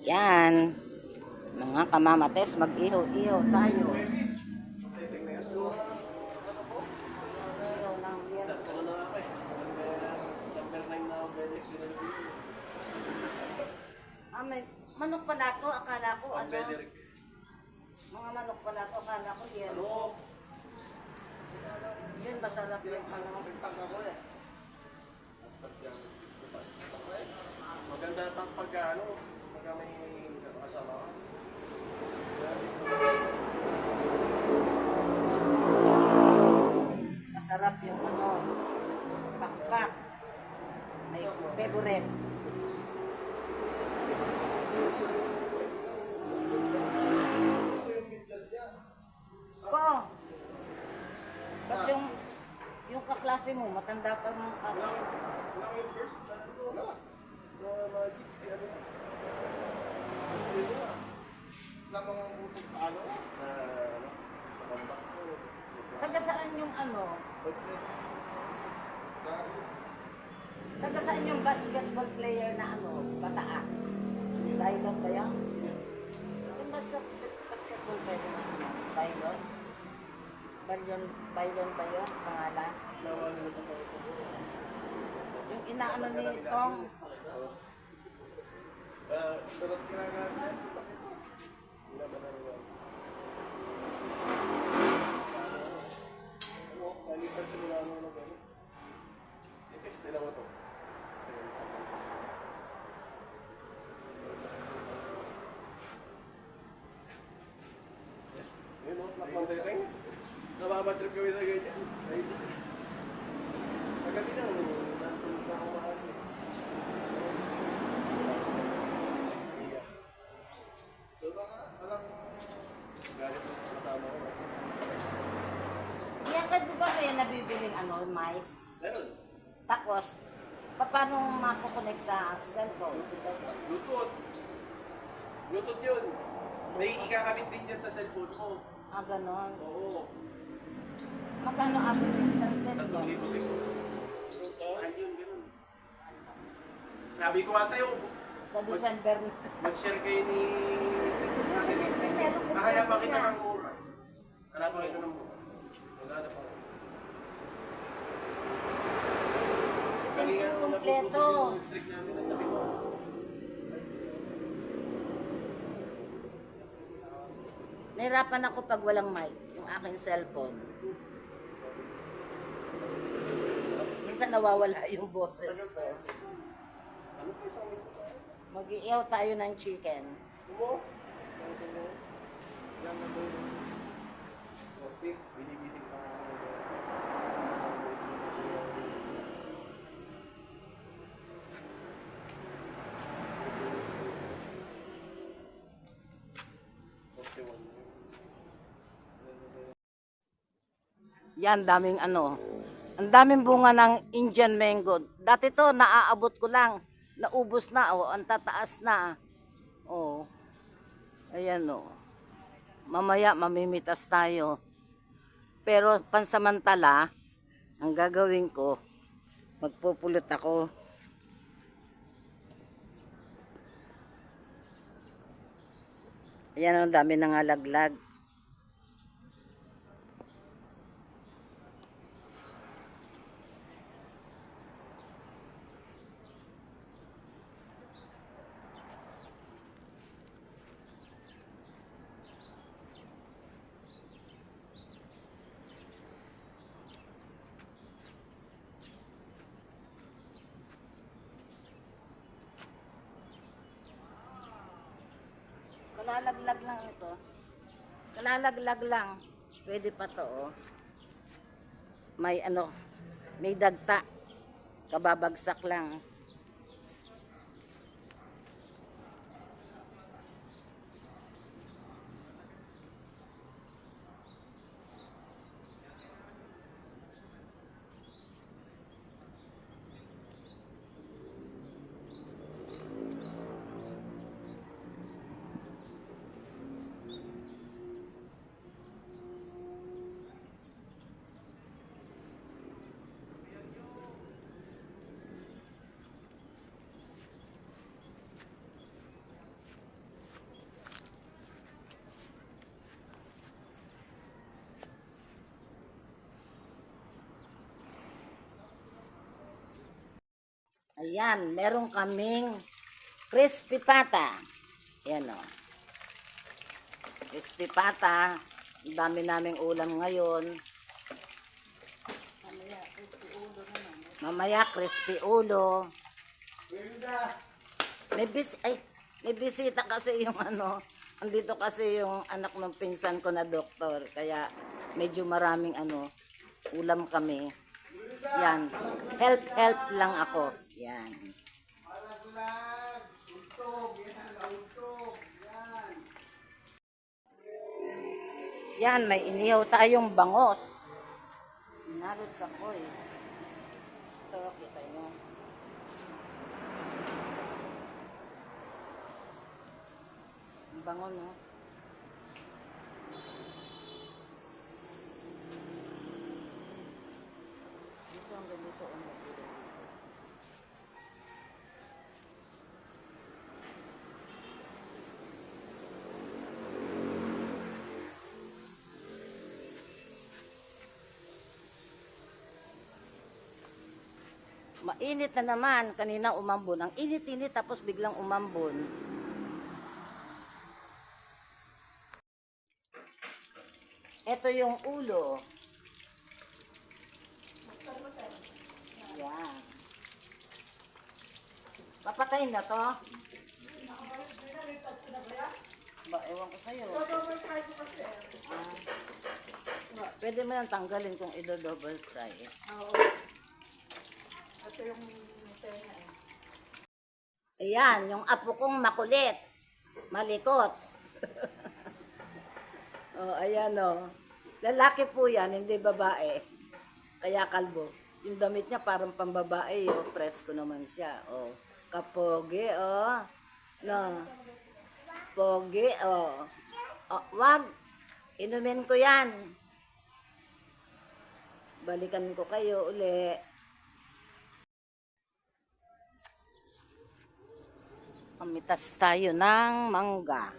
Yan. Mga kamamates, mag-iho-iho tayo. May manok pala to, akala ko ano. Mga manok pala to, akala ko yan. Yun, masarap yung ano. Maganda pang pagka pagka may kasama ka. Masarap yung ano, pakpak. May favorite. Po, ba't yung kaklase mo, matanda pa yung kasi. Wala ko yung first. Wala. Mga magic si ano. Lang mga butok ano? Taga saan yung ano? Taga saan yung basketball player na ano, bataa? Bailon ba yan? Yung basketball player na ano, Bailon? Bailon ba yun? Pangalan? Nawa nila sa pagkakas. Yung inaano ni Tong, Sarap kinagamit. Wala ba na rin? Kalitan simula mo na gano'n. I-test nila mo ito. Yun o, lakbang tayo kayo. Nababatrip kami sa ganyan. Pagkabi na, nandun na ako mahal. So walang Galit na kasama ko. yan ka di ba kaya nabibiling ano, mais? Meron. Tapos, paano makukonect sa cellphone? Bluetooth. Bluetooth yun. May ikakabit din yan sa cellphone mo. Ah, ganon. Oo. Magkano abot yung isang set 3,000 yun? siguro. Okay. Mahal yun, ganun. Sabi ko nga sa'yo, Sa December. mag-share kayo ni... Kasi meron ko Hahanapan kita siya. ng mura. Hanapan kita ng mura. Maghanap ako. Si Kanina Tintin nung kompleto. napupunin yung streak namin, nasabi ko. Nahirapan ako pag walang mic, yung aking cellphone. Minsan nawawala yung boses ko. Ano pa isang minto? Mag-iihaw tayo ng chicken. Mo? yan ang butik. Binigising pa. Yan, daming ano. Ang daming bunga ng Indian mango. Dati to, naaabot ko lang. Naubos na, oh. Ang tataas na. Oh. Ayan, oh. Mamaya, mamimitas tayo. Pero, pansamantala, ang gagawin ko, magpupulot ako. Ayan, ang dami nangalaglag. Kalalaglag lang ito. Kalalaglag lang. Pwede pa to, oh. May ano, may dagta. Kababagsak lang. Ayan, meron kaming crispy pata. Ayan o. Crispy pata. Ang dami naming ulam ngayon. Mamaya, crispy ulo. May bisita kasi yung ano, andito kasi yung anak ng pinsan ko na doktor. Kaya medyo maraming ano, ulam kami. Yan. Help lang ako. Yan. Yan, may inihaw tayong bangos. Inalot sa koy. Ito, kita nyo. Ang bango, no? Dito ang ganito. Mainit na naman. Kanina umambon. Ang init-init tapos biglang umambon. Ito yung ulo. Yan. Papatayin na to? Ba, ewan ko sa'yo. Pwede mo nang tanggalin kung i-double fry. Ayan, yung apo kong makulit. Malikot. Oh, ayan oh. Lalaki po yan, hindi babae. Kaya kalbo. Yung damit niya parang pambabae, oh. Presko naman siya. Oh. Kapogi, oh. No. Pogi, oh. Oh, wag. Inumin ko yan. Balikan ko kayo uli. Pamitas tayo ng mangga.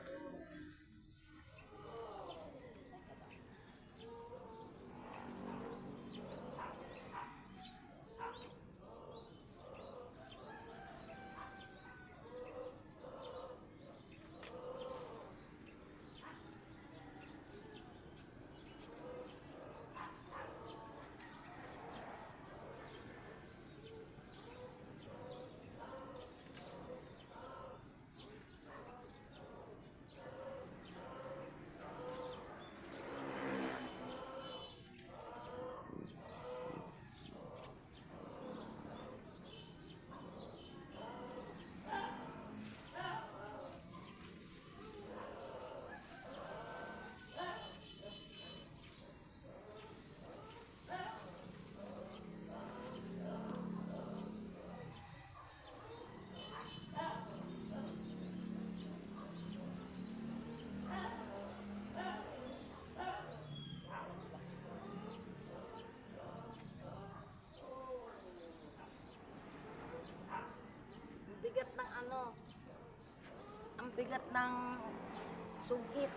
Bigat ng ano, ang bigat ng sungkit.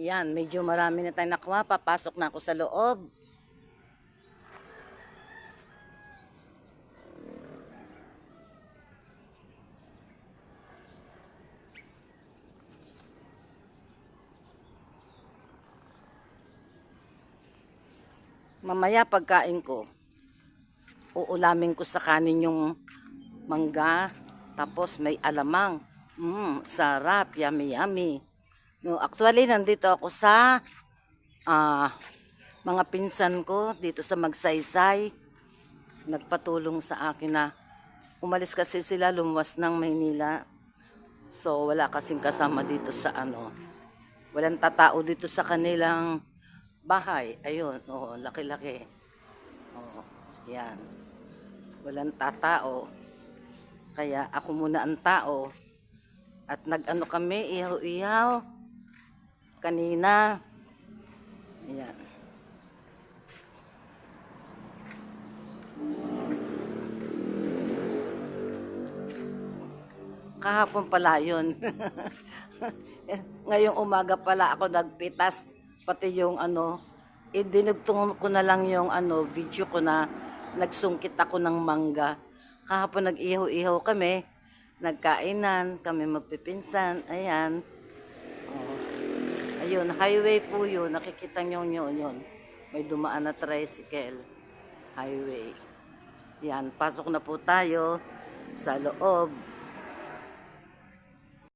Yan, medyo marami na tayong nakuha. Papasok na ako sa loob. Mamaya pagkain ko, uulamin ko sa kanin yung mangga, tapos may alamang. Sarap, yummy, yummy. No, actually, nandito ako sa mga pinsan ko dito sa Magsaysay. Nagpatulong sa akin na umalis kasi sila, lumuwas ng Maynila. So, wala kasing kasama dito sa walang tatao dito sa kanilang bahay. Ayun, laki-laki. Yan. Walang tatao. Kaya ako muna ang tao. At nag-ano kami, ihaw-ihaw. Kanina. Yan. Kahapon pala yun. Ngayong umaga pala ako nagpitas. Pati yung idinugtong ko na lang yung video ko na nagsungkit ako ng mangga. Kahapon nag-ihaw-ihaw kami. Nagkainan, kami magpipinsan. Ayan. Ayun, highway po yun. Nakikita nyo yun. May dumaan na tricycle. Highway. Yan, pasok na po tayo sa loob.